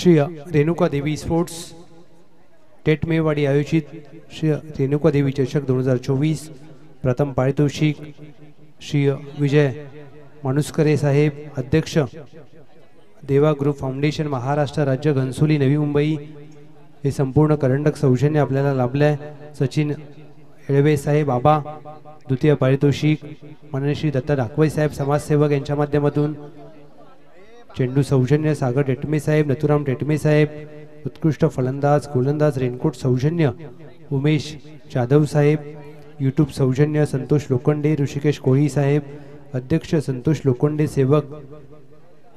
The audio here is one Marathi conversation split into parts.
श्री रेणुका देवी स्पोर्ट्स टेटमेवाडी आयोजित श्री रेणुका देवी चषक 2024 प्रथम पारितोषिक श्री विजय माणुसकरे साहेब अध्यक्ष देवा ग्रुप फाउंडेशन महाराष्ट्र राज्य घनसोली नवी मुंबई हे संपूर्ण करंडक सौजन्य आपल्याला लाभले। सचिन एळवे साहेब आबा द्वितीय पारितोषिक माननीय श्री दत्ता डाकवे साहेब समाजसेवक यांच्या माध्यमातून चेंडू सौजन्य सागर टेटमे साहेब नथुराम टेटमे साहेब उत्कृष्ट फलंदाज गोलंदाज रेनकोट सौजन्य उमेश जाधव साहेब यूट्यूब सौजन्य संतोष लोखंडे ऋषिकेश कोळी साहेब अध्यक्ष संतोष लोखंडे सेवक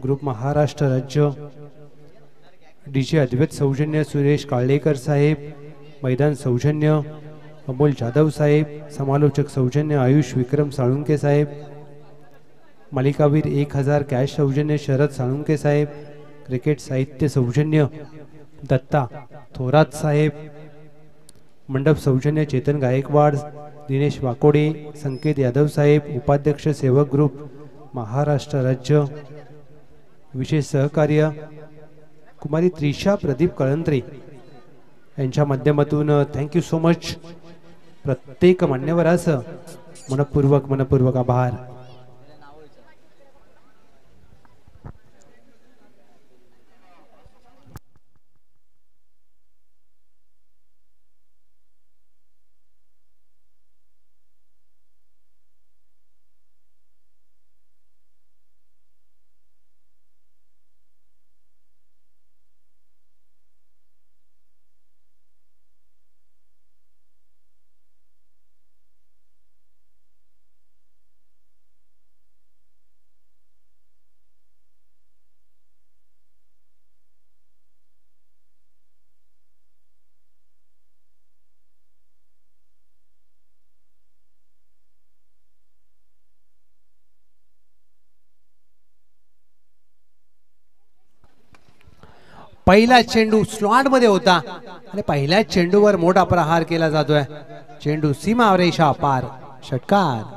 ग्रुप महाराष्ट्र राज्य डीजे अद्वैत सौजन्य सुरेश काळेकर साहेब मैदान सौजन्य अमोल जाधव साहेब समालोचक सौजन्य आयुष विक्रम साळुंके साहेब मालिकावीर 1000 कॅश सौजन्य शरद साळुंके साहेब क्रिकेट साहित्य सौजन्य दत्ता थोरात साहेब मंडप सौजन्य चेतन गायकवाड दिनेश वाकोडे संकेत यादव साहेब उपाध्यक्ष सेवक ग्रुप महाराष्ट्र राज्य विशेष सहकार्य कुमारी त्रिशा प्रदीप कळंत्रे यांच्या माध्यमातून थँक्यू सो मच प्रत्येक मान्यवरास मनपूर्वक आभार। पहिला चेंडू स्लॉट मध्ये होता आणि पहिल्या चेंडूवर मोठा प्रहार केला जातोय। चेंडू सीमारेषा पार षटकार।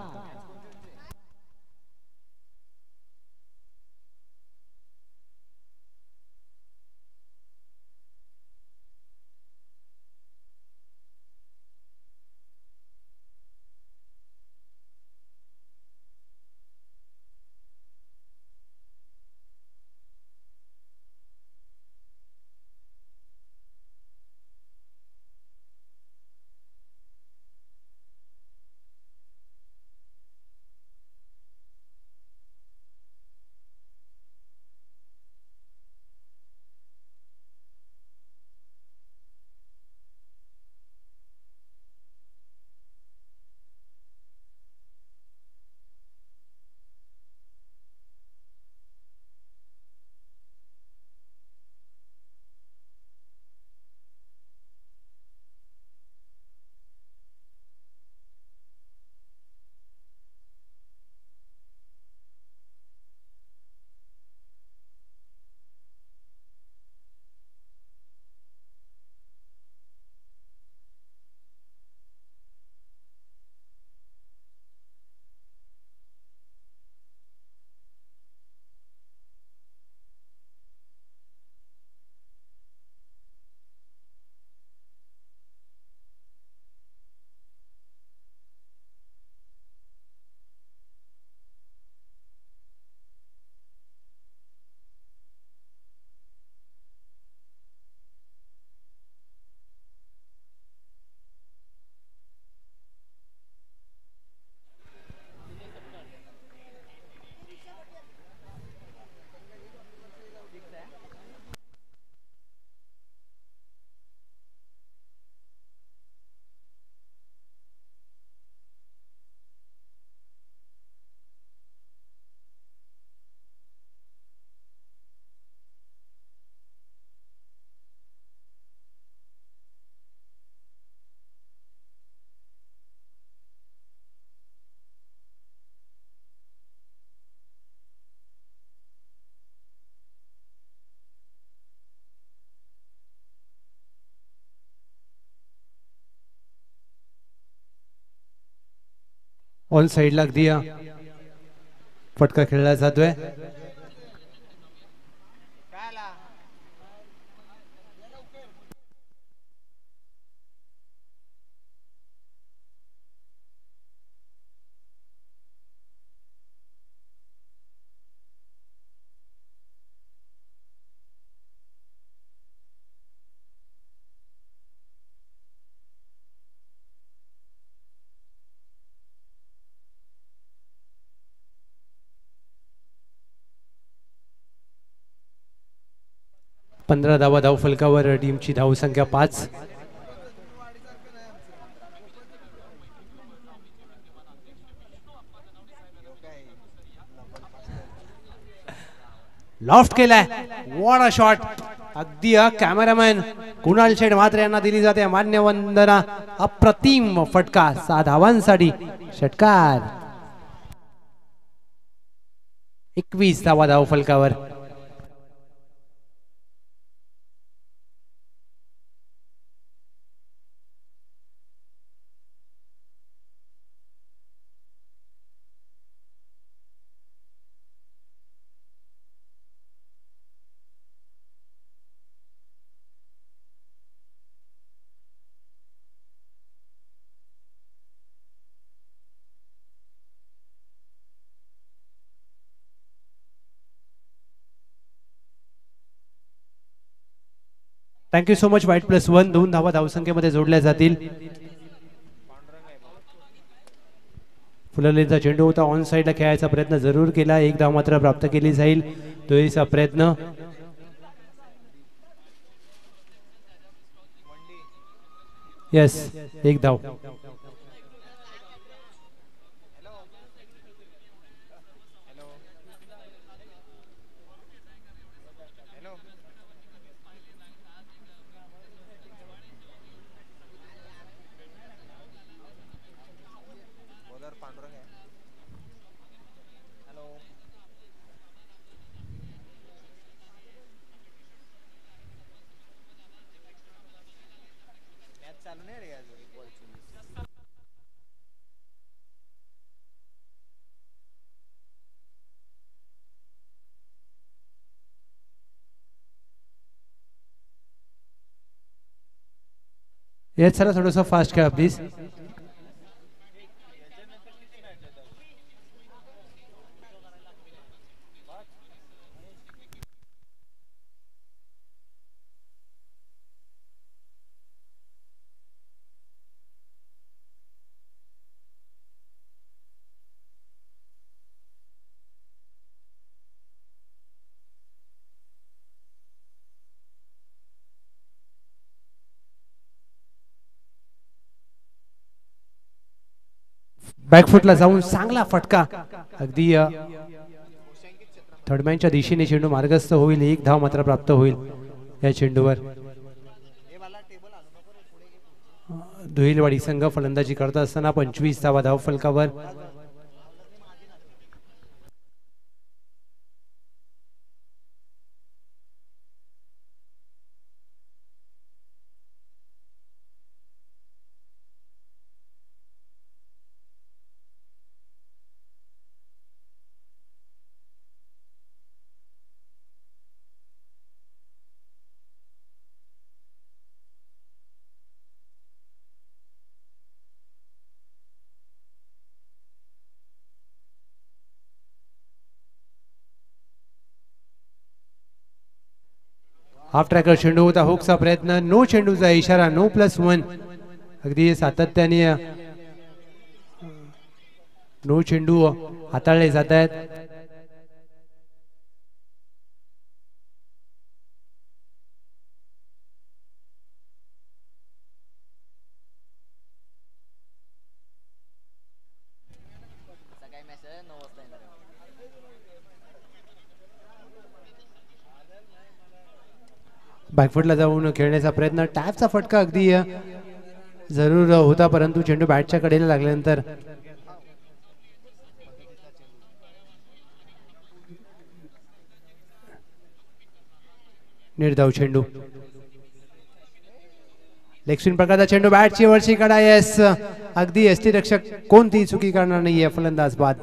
ऑन साइडला दिया फटका खेळला जातोय। 15 धावा धावफलकावर टीमची धावसंख्या 5. लॉफ्ट केलाय, व्हॉट अ शॉट. अगदी कॅमेरामॅन कुणाल शेठ म्हात्रे यांना दिली जाते मान्यवंदना. अप्रतिम फटका 6 धावांसाठी. षटकार. 21 धावा धावफलकावर. Thank you so much. वाईट +1 2 धावा धावसंख्येमध्ये जोडल्या जातील. फुललेचा चेंडू होता, ऑन साईडला खेळायचा प्रयत्न जरूर केला. 1 धाव मात्र प्राप्त केली जाईल. दुहेरीचा प्रयत्न. यस, 1 धाव. येस सर, थोडंसं फास्ट खेळा प्लीज. बॅकफुटला जाऊन चांगला फटका. अगदी थर्डमॅनच्या दिशेने चेंडू मार्गस्थ होईल. 1 धाव मात्र प्राप्त होईल या चेंडूवर. दुहिलवाडी संघ फलंदाजी करत असताना 25 धावा धावफलकावर. हाफ ट्रॅकर चेंडू होता, हुकचा प्रयत्न. नो चेंडूचा इशारा. नो +1. अगदी सातत्याने नो चेंडू हाताळले जात आहेत. बॅकफुटला जाऊन खेळण्याचा प्रयत्न. टॅपचा फटका अगदी जरूर होता, परंतु चेंडू बॅटच्या कडेला लागल्यानंतर निर्धाव चेंडू. लेग स्पिन प्रकारचा चेंडू बॅटची वरची कडा. येस, अगदी यष्टीरक्षक कोणतीही चुकी करणार नाहीये फलंदाज बाद.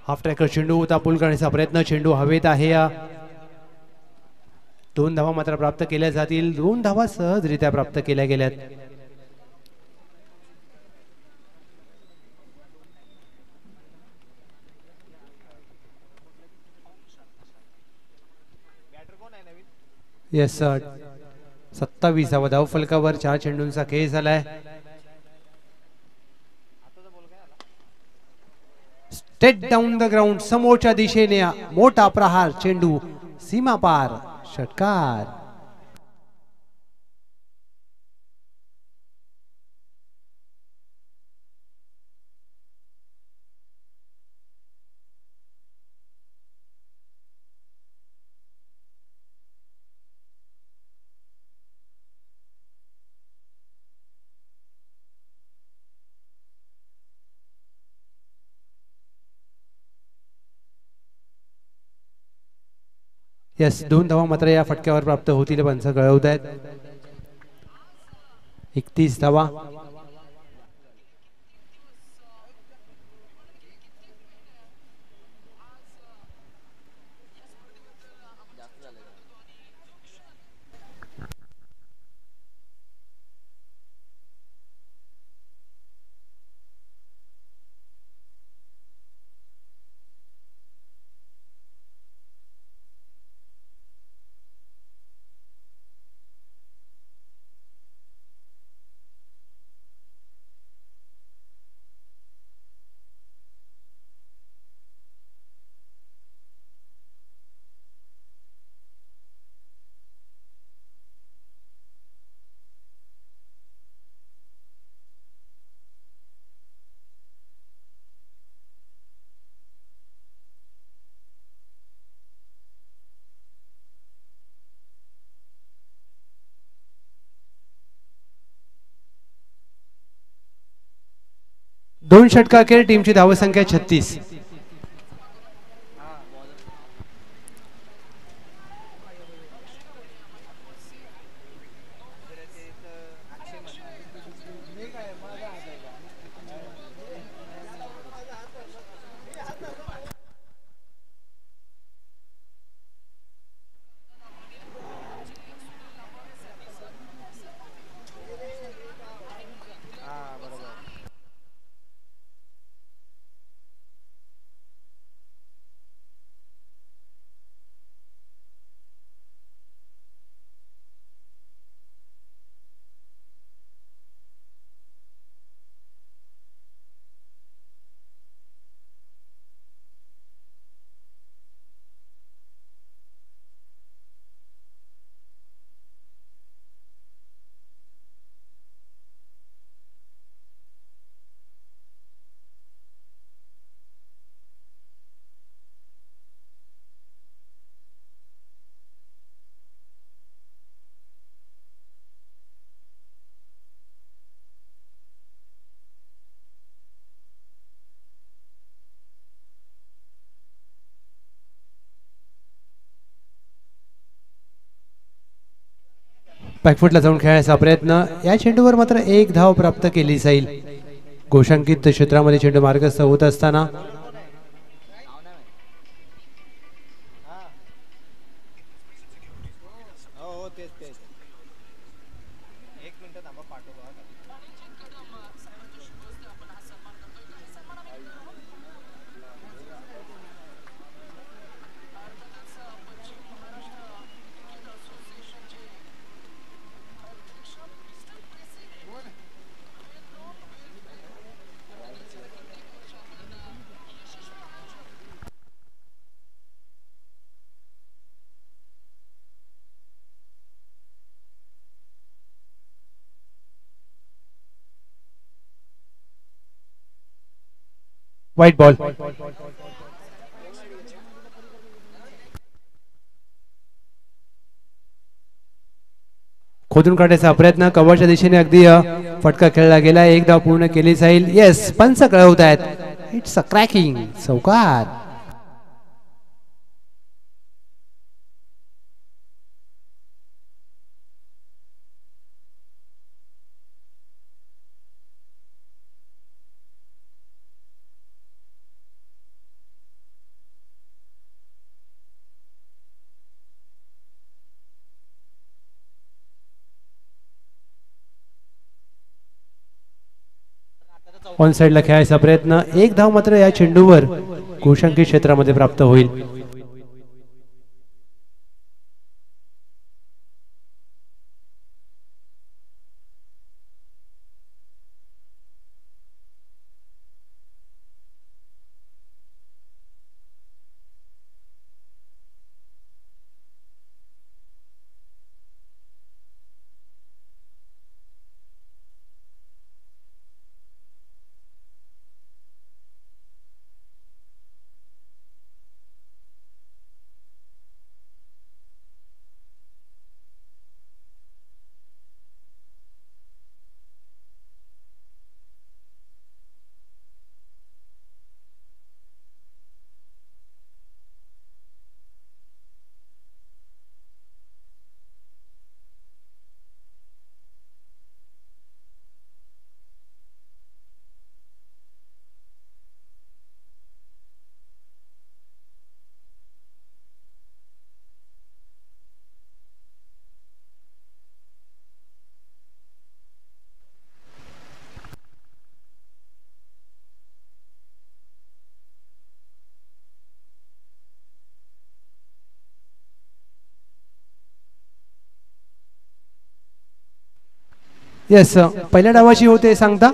हाफ ट्रॅकर चेंडू होता पूल करण्याचा प्रयत्न, चेंडू हवेत आहे. 2 धावा मात्र प्राप्त केल्या जातील. 2 धावा सहजरित्या प्राप्त केल्या गेल्यात. येस 27 धाव फलकावर 4 चेंडूंचा खेळ झालाय. स्टेट डाऊन द ग्राउंड, समोरच्या दिशेने मोठा प्रहार, चेंडू सीमा पार, षटकार. यस 2 धावा मात्र या फटक्यावर प्राप्त होतील पंच कळवत आहेत. 31 धावा. दोन षटकार खेळ, टीमची धावसंख्या 36. बॅकफुटला जाऊन खेळण्याचा प्रयत्न, या चेंडूवर मात्र 1 धाव प्राप्त केली जाईल. घोषांकित क्षेत्रामध्ये चेंडू मार्गस्थ होत असताना व्हाईट बॉल. खोदून काढण्याचा प्रयत्न, कव्हरच्या दिशेने अगदी फटका खेळला गेला. 1 धाव पूर्ण केली जाईल. येस पंच कळवत आहेत, इट्स अ क्रॅकिंग, चौकार. ऑन साइडला खेळायचा प्रयत्न, एक धाव मात्र या चेंडूवर घोषांकित क्षेत्रामध्ये प्राप्त होईल. येस, पहिल्या डावाची होते सांगता.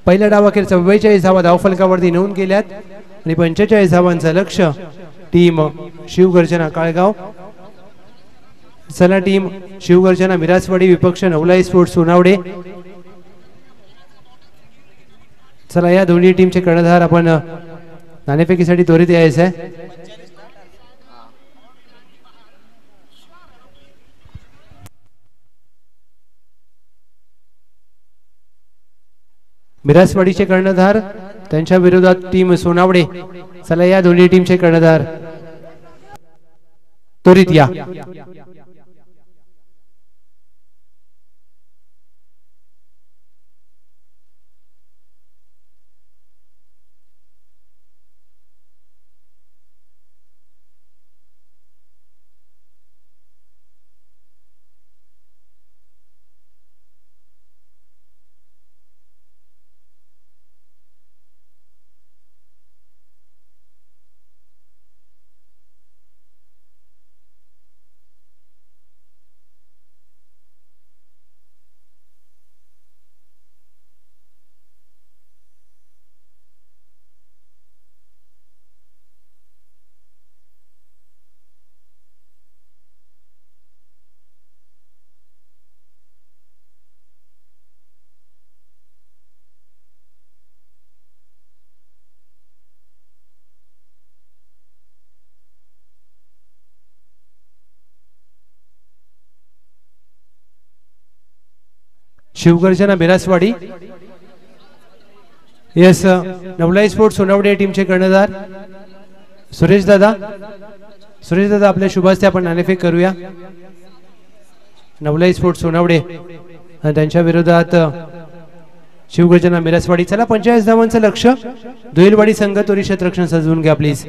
पहिल्या डावाखेर 44 धावा धावफलकावरती नोंद केल्यात आणि 45 धावांचं लक्ष टीम शिवगर्जना काळगाव. चला टीम शिवगर्जना मिरासवाडी विपक्ष नवलाई स्पोर्ट्स सोनावडे. चला या दोन्ही टीमचे कर्णधार आपण नाणेफेकीसाठी त्वरित यायचं आहे. मिरासवाडीचे कर्णधार, त्यांच्या विरोधात टीम सोनावडे. चला या दोन्ही टीमचे कर्णधार त्वरित या. शिवगर्जना मिरासवाडी. येस, नवलाई स्पोर्ट्स सोनावडे टीमचे कर्णधार सुरेश दादा. सुरेश दादा आपल्या शुभास्ते आपण नाणेफेक करूया. नवलाई स्पोर्ट्स सोनावडे आणि त्यांच्या विरोधात शिवगर्जना मिरासवाडी. चला 45 धावांचं लक्ष. दुहेलवाडी संघ त्वरित क्षेत्ररक्षण सजवून घ्या प्लीज.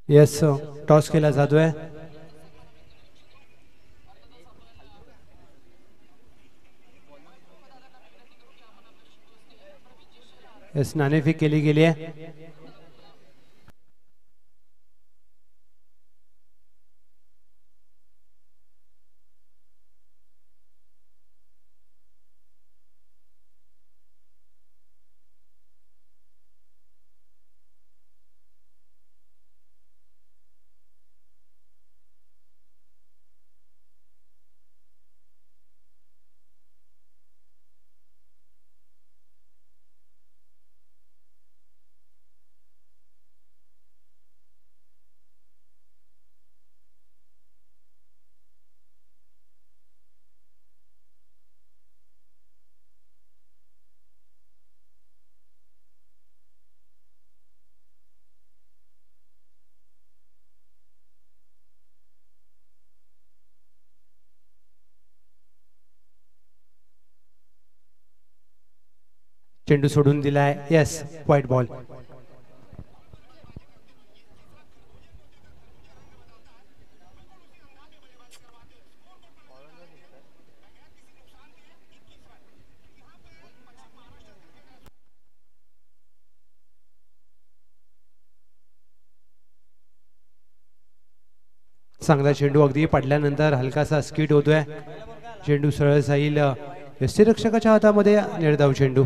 येस, टॉस केला जातोय. येस, नाणेफेक केली गेली आहे. चेंडू सोडून दिलाय. Yes, white ball. चांगला चेंडू अगदी पडल्यानंतर हलकासा स्किट होतोय. चेंडू सरळ जाईल यष्टीरक्षकाच्या हातामध्ये. निर्धाव चेंडू.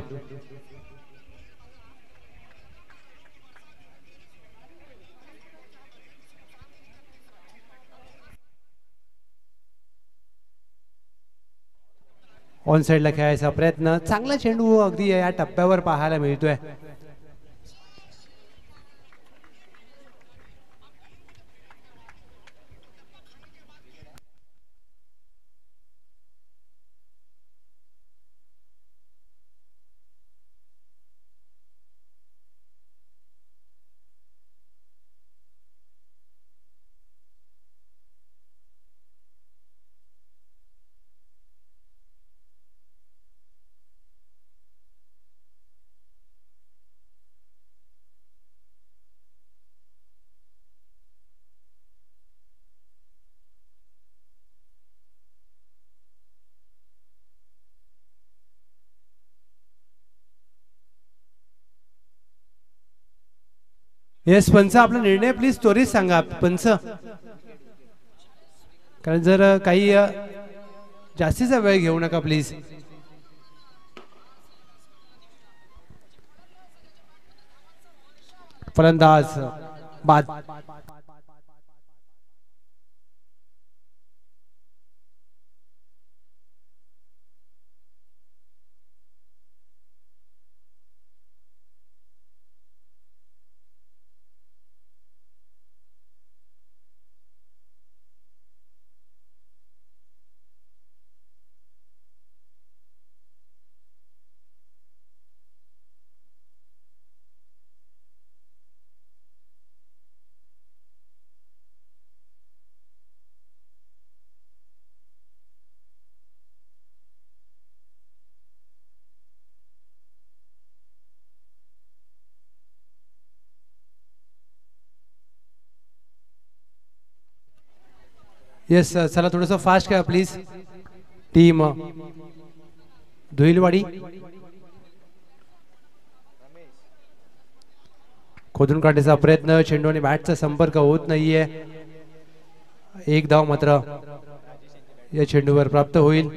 ऑन साइडला खेळायचा प्रयत्न. चांगला चेंडू अगदी या टप्प्यावर पाहायला मिळतोय. येस पंच, आपला निर्णय प्लीज त्वरित सांगा पंच, कारण जर काही जास्तीचा वेळ घेऊ नका प्लीज. फलंदाज बाद. येस चला थोडंसं फास्ट करा प्लीज. टीम धुईलवाडी खोदून काढण्याचा प्रयत्न. चेंडू आणि बॅटचा संपर्क होत नाहीये. एक धाव मात्र या चेंडूवर प्राप्त होईल.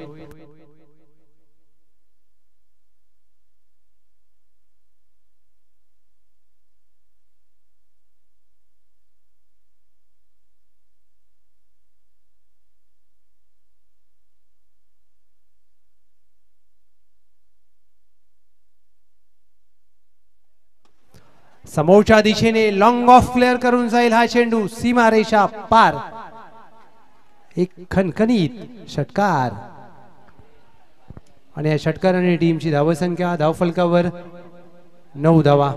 समोरच्या दिशेने लॉंग ऑफ क्लिअर करून जाईल हा चेंडू. सीमा रेषा पार. एक खणखणीत षटकार आणि या षटकाराने टीमची धावसंख्या धावफलकावर 9 धावा.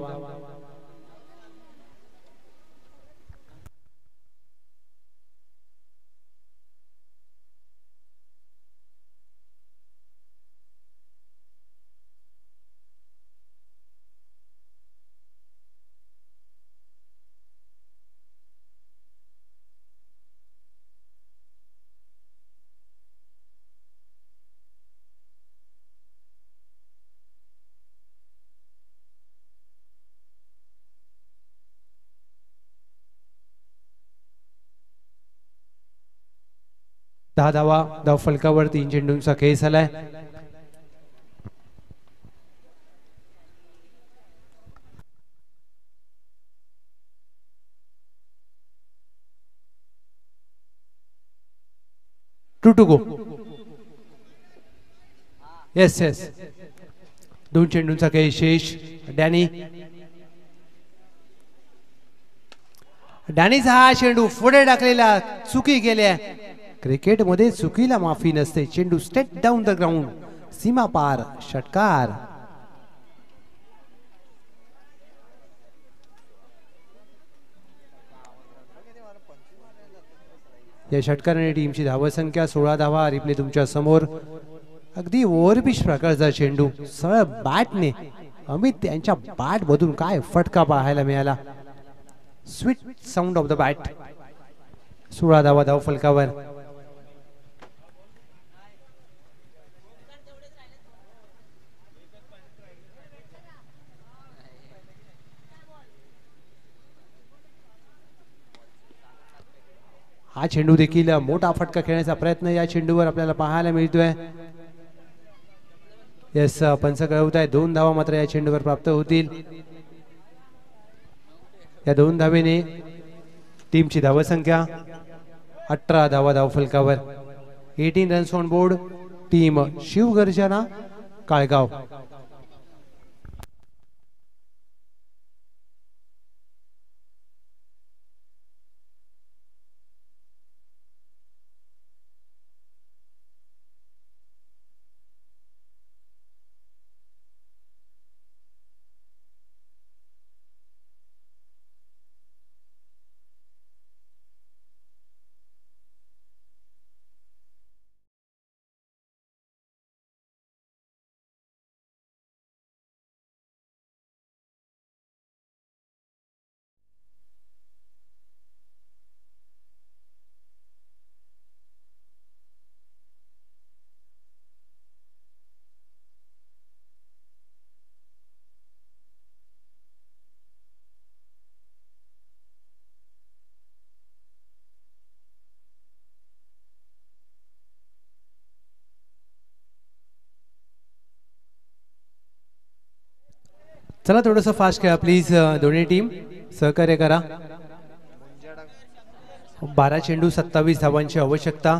दहा धावा धावफलकावर. 3 चेंडूंचा खेळ झालाय. To go. येस येस 2 चेंडूंचा खेळ शेष. डॅनीचा हा चेंडू पुढे टाकलेला. चुकी केल्या. क्रिकेट मध्ये चुकीला माफी नसते. चेंडू स्टेट डाऊन द ग्राउंड. सीमा पार षटकार. या षटकाराने टीमची धावसंख्या 16 धावा. रिप्ले तुमच्या समोर. अगदी ओव्हरपिच प्रकारचा चेंडू सरळ बॅटने अमित यांच्या बॅट मधून काय फटका पाहायला मिळाला. Sweet sound of the bat. 16 धावा धाव फलकावर. हा चेंडू देखील मोठा फटका खेळण्याचा प्रयत्न या चेंडूवर आपल्याला पाहायला मिळतोय. यस, पंच कळवत आहे 2 धावा मात्र या चेंडूवर प्राप्त होतील. या 2 धावेने टीमची धावसंख्या 18 धावा धाव फलकावर. 18 runs on board. Team Shivgarjana Kalgaon. चला थोडंसं फास्ट खेळा प्लीज. दोन्ही टीम सहकार्य करा. 12 चेंडू 27 धावांची आवश्यकता.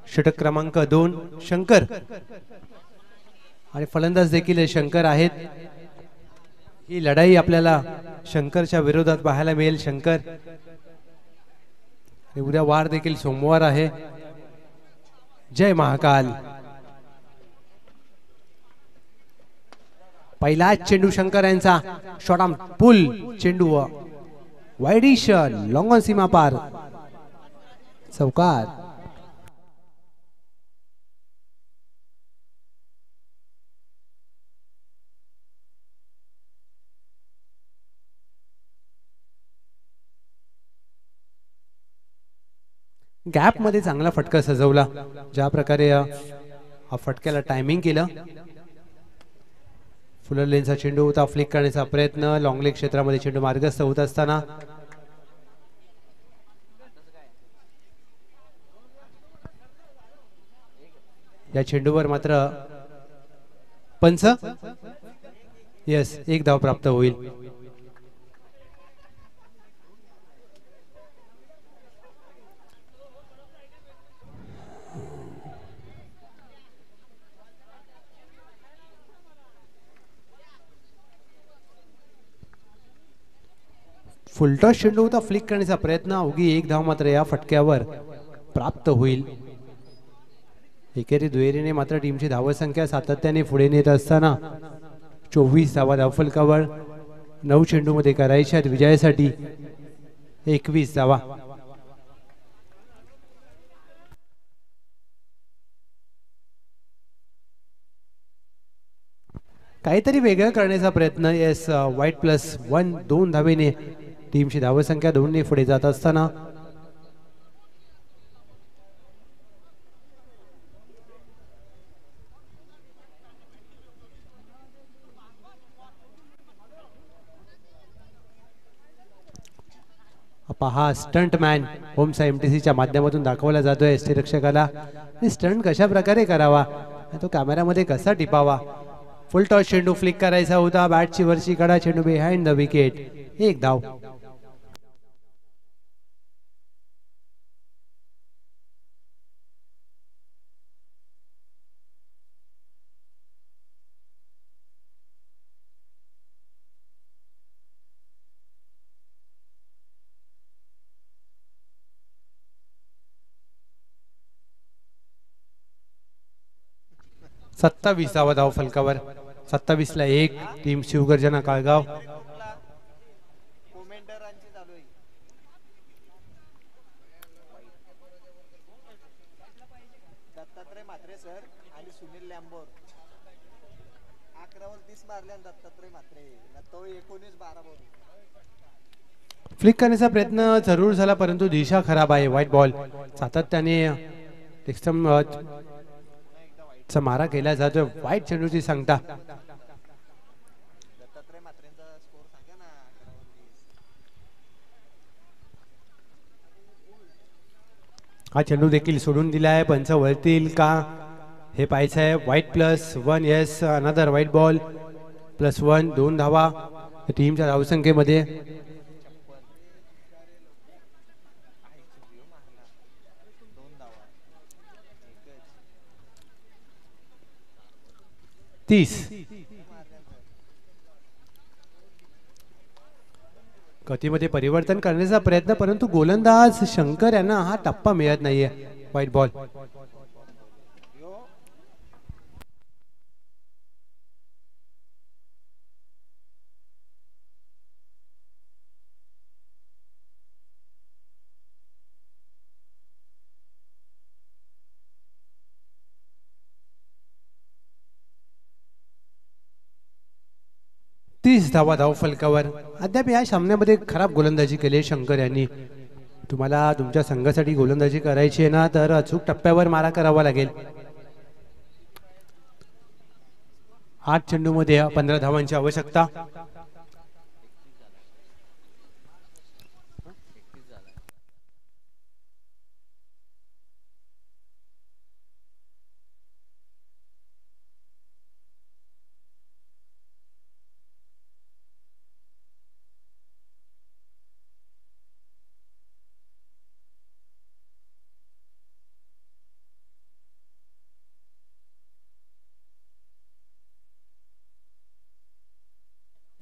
षटक क्रमांक 2 शंकर आणि फलंदाज देखील शंकर आहेत. ही लढाई आपल्याला शंकरच्या विरोधात पाहायला मिळेल. शंकर उद्या वार देखील सोमवार आहे. जय महाकाल. पहिला चेंडू शंकर यांचा. शॉट ऑन पुल. चेंडू वाईडिश लॉंग ऑन सीमा पार. चौकार. गॅप मध्ये चांगला फटका सजवला. ज्या प्रकारे हा फटक्याला टायमिंग केलं. फुलर लेनचा चेंडू होता. फ्लिक करण्याचा प्रयत्न. लॉंग लेग क्षेत्रामध्ये चेंडू मार्गस्थ होत असताना या चेंडूवर मात्र पंच. यस, 1 धाव प्राप्त होईल. फुलटॉस चेंडू होता. फ्लिक करण्याचा प्रयत्न. अवघी 1 धाव मात्र या फटक्यावर प्राप्त होईल. एकेरी दुहेरीने मात्र टीमची धावसंख्या सातत्याने पुढे नेत असताना 24 धावा धावफलकावर. 9 चेंडू मध्ये करायच्या विजयासाठी 21 धावा. काहीतरी वेगळं करण्याचा प्रयत्न. येस, वाईट +1. 2 धावेने टीमची धावसंख्या 2 ने पुढे जात असताना पहा स्टंट मॅन होमचा एमटीसीच्या माध्यमातून दाखवला जातोय एसटी रक्षकाला. स्टंट कशा प्रकारे करावा, तो कॅमेरामध्ये कसा टिपावा. फुल टॉस चेंडू फ्लिक करायचा होता. बॅटची वरची कडा. चेंडू बिहाइंड द विकेट. 1 धाव. सत्तावीसावा धाव फलकावर. 27 ला 1. टीम शिवगर्जना काळगाव. फ्लिक करण्याचा प्रयत्न जरूर झाला परंतु दिशा खराब आहे. व्हाईट बॉल सातत्याने एक्स्ट्रम चा मारा केला जातोय. वाईट चेंडूची सांगता. हा चेंडू देखील सोडून दिला आहे. पंच वळतील का हे पाहायचं आहे. White +1 yes another white ball +1 2 धावा टीमच्या धावसंख्येमध्ये. गतीमध्ये परिवर्तन करण्याचा प्रयत्न परंतु गोलंदाज शंकर यांना हा टप्पा मिळत नाहीये. White ball. धावा धाव फलकावर. अद्याप या सामन्यामध्ये खराब गोलंदाजी केली शंकर यांनी. तुम्हाला तुमच्या संघासाठी गोलंदाजी करायची आहे ना तर अचूक टप्प्यावर मारा करावा लागेल. 8 चेंडूमध्ये 15 धावांची आवश्यकता.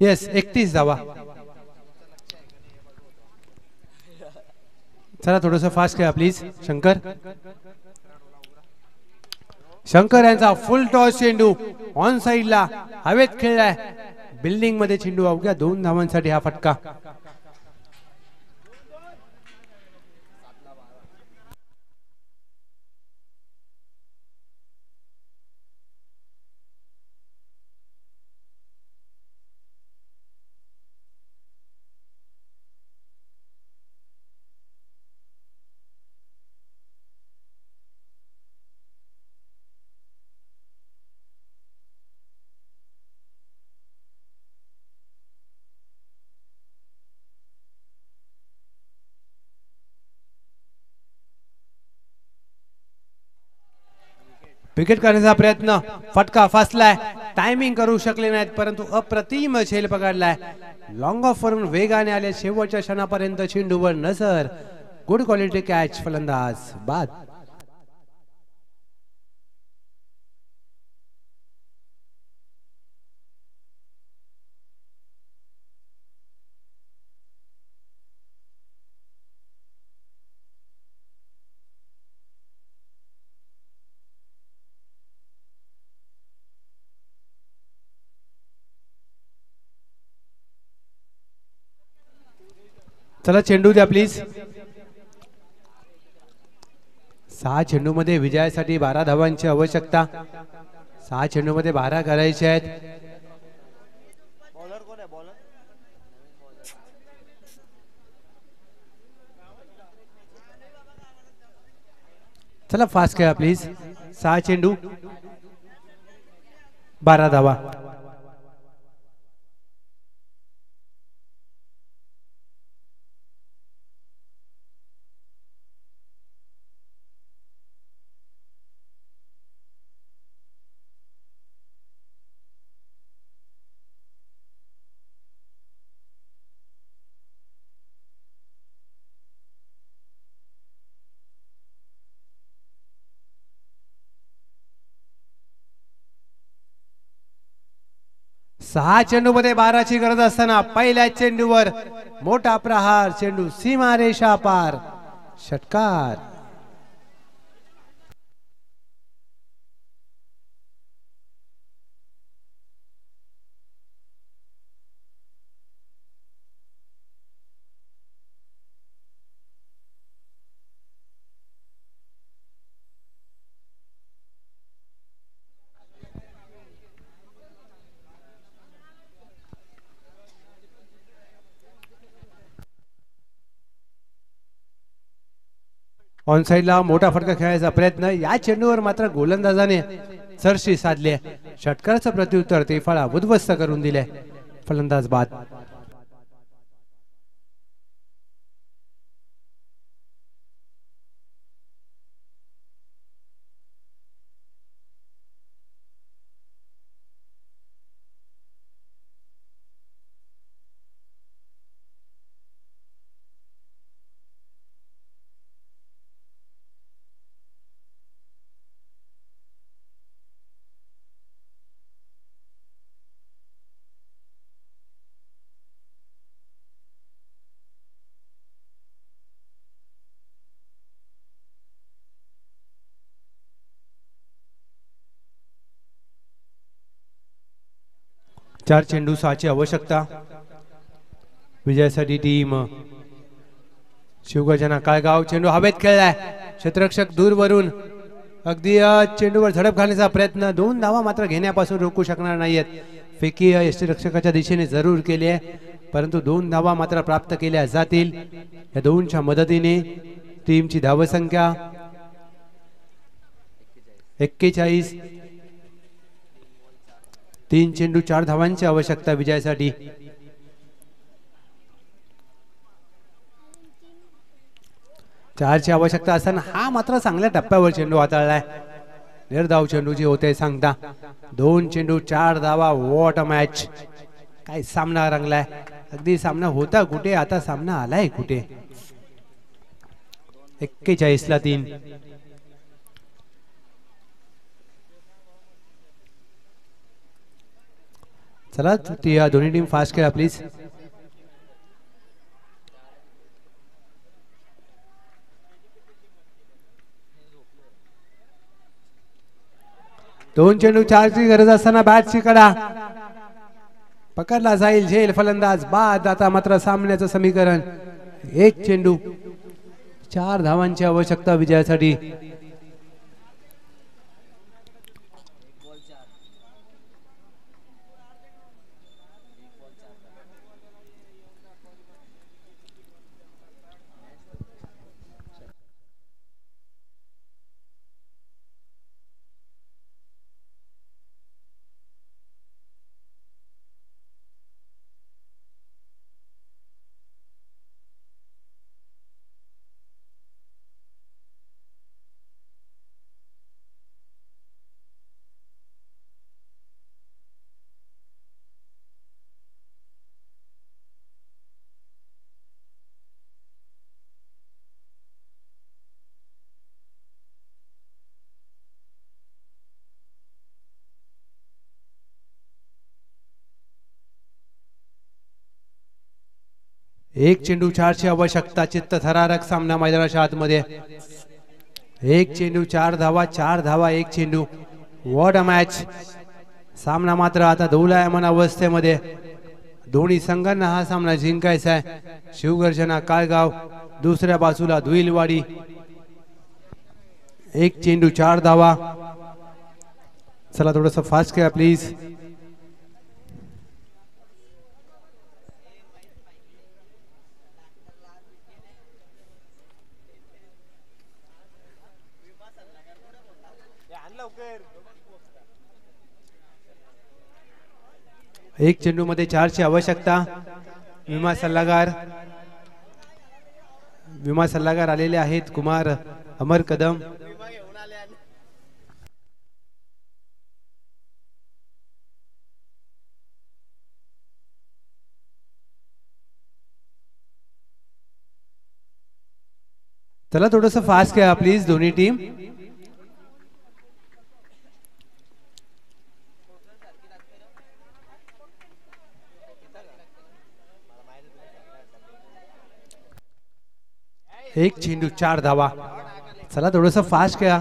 येस 31 धावा. चला थोडंसं फास्ट खेळा प्लीज. शंकर यांचा फुल टॉस चेंडू ऑन साइडला हवेत खेळलाय. बिल्डिंग मध्ये चेंडू. अवघ्या 2 धावांसाठी हा फटका. विकेट करण्याचा प्रयत्न. फटका फसलाय. टायमिंग करू शकले नाहीत परंतु अप्रतिम झेल पकडलाय. लॉंग ऑफ वरून वेगाने आले. शेवटच्या क्षणापर्यंत चेंडूवर नजर. Good quality catch. फलंदाज बाद. चला चेंडू द्या प्लीज. 6 चेंडूमध्ये विजयासाठी 12 धावांची आवश्यकता. 6 चेंडूमध्ये 12 करायचे आहेत. चला फास्ट खेळा प्लीज. 6 चेंडू 12 धावा. सहा चेंडूमध्ये 12ची गरज असताना पहिल्या चेंडूवर मोठा प्रहार. चेंडू सीमारेषा पार. षटकार. ऑन साइडला मोठा फटका खेळायचा प्रयत्न, या चेंडूवर मात्र गोलंदाजाने सरशी साधले, षटकाराचं प्रत्युत्तर ते फळा उद्ध्वस्त करून दिले, फलंदाज बाद. चार चेंडू 6ची आवश्यकता विजयासाठी टीम शिवगर्जना काळगाव. चेंडू हवेत खेळलाय, क्षेत्ररक्षक दूरवरून अगदी चेंडूवर झडप घालण्याचा प्रयत्न, 2 धावा मात्र घेण्यापासून रोखू शकणार नाहीयेत. फेकी यष्टीरक्षकाच्या दिशेने जरूर केली आहे, परंतु 2 धावा मात्र प्राप्त केल्या जातील. या 2च्या मदतीने टीमची धावसंख्या 41. 3 चेंडू 4 धावांची आवश्यकता विजयासाठी. चारची आवश्यकता असताना हा मात्र चांगल्या टप्प्यावर चेंडू हाताळलाय. निर्धाव चेंडू जे होते सांगता. 2 चेंडू 4 धावा. What a match. काय सामना रंगलाय. अगदी सामना होता कुठे, आता सामना आलाय कुठे. 41ला 3. चला ती दोन्ही टीम फास्ट खेळा प्लीज. दोन चेंडू 4ची गरज असताना बॅटची कडा पकडला जाईल. झेल फलंदाज बाद. आता मात्र सामन्याचं समीकरण 1 चेंडू 4 धावांची आवश्यकता विजयासाठी. एक चेंडू 4ची आवश्यकता. चित्तथरारक सामना मैदानाच्या आतमध्ये. 1 चेंडू 4 धावा. 4 धावा 1 चेंडू. What a match. सामना मात्र आता दोलायमान अवस्थेमध्ये. दोन्ही संघांना हा सामना जिंकायचा आहे. शिवगर्जना काळगाव, दुसऱ्या बाजूला धुईलवाडी. 1 चेंडू 4 धावा. चला थोडंसं फास्ट खेळा प्लीज. एक चेंडू मध्ये 4ची आवश्यकता. विमा सल्लागार आलेले आहेत. कुमार अमर कदम. चला थोडंसं फास्ट खेळा प्लीज दोन्ही टीम. एक चेंडू 4 धावा. चला थोडंसं फास्ट खेळा.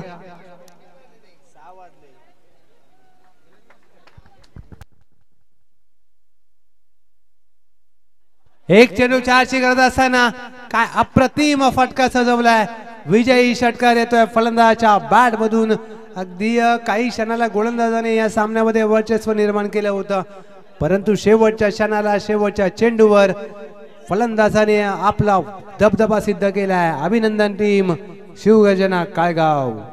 एक चेंडू 4ची गरज असताना काय अप्रतिम फटका सजवलाय. विजयी षटकार येतोय फलंदाजाच्या बॅट मधून. अगदी काही क्षणाला गोलंदाजाने या सामन्यामध्ये वर्चस्व निर्माण केलं होतं, परंतु शेवटच्या क्षणाला शेवटच्या चेंडूवर फलंदाजाने आपला दबदबा सिद्ध केलाय. अभिनंदन टीम शिवगर्जना काळगाव.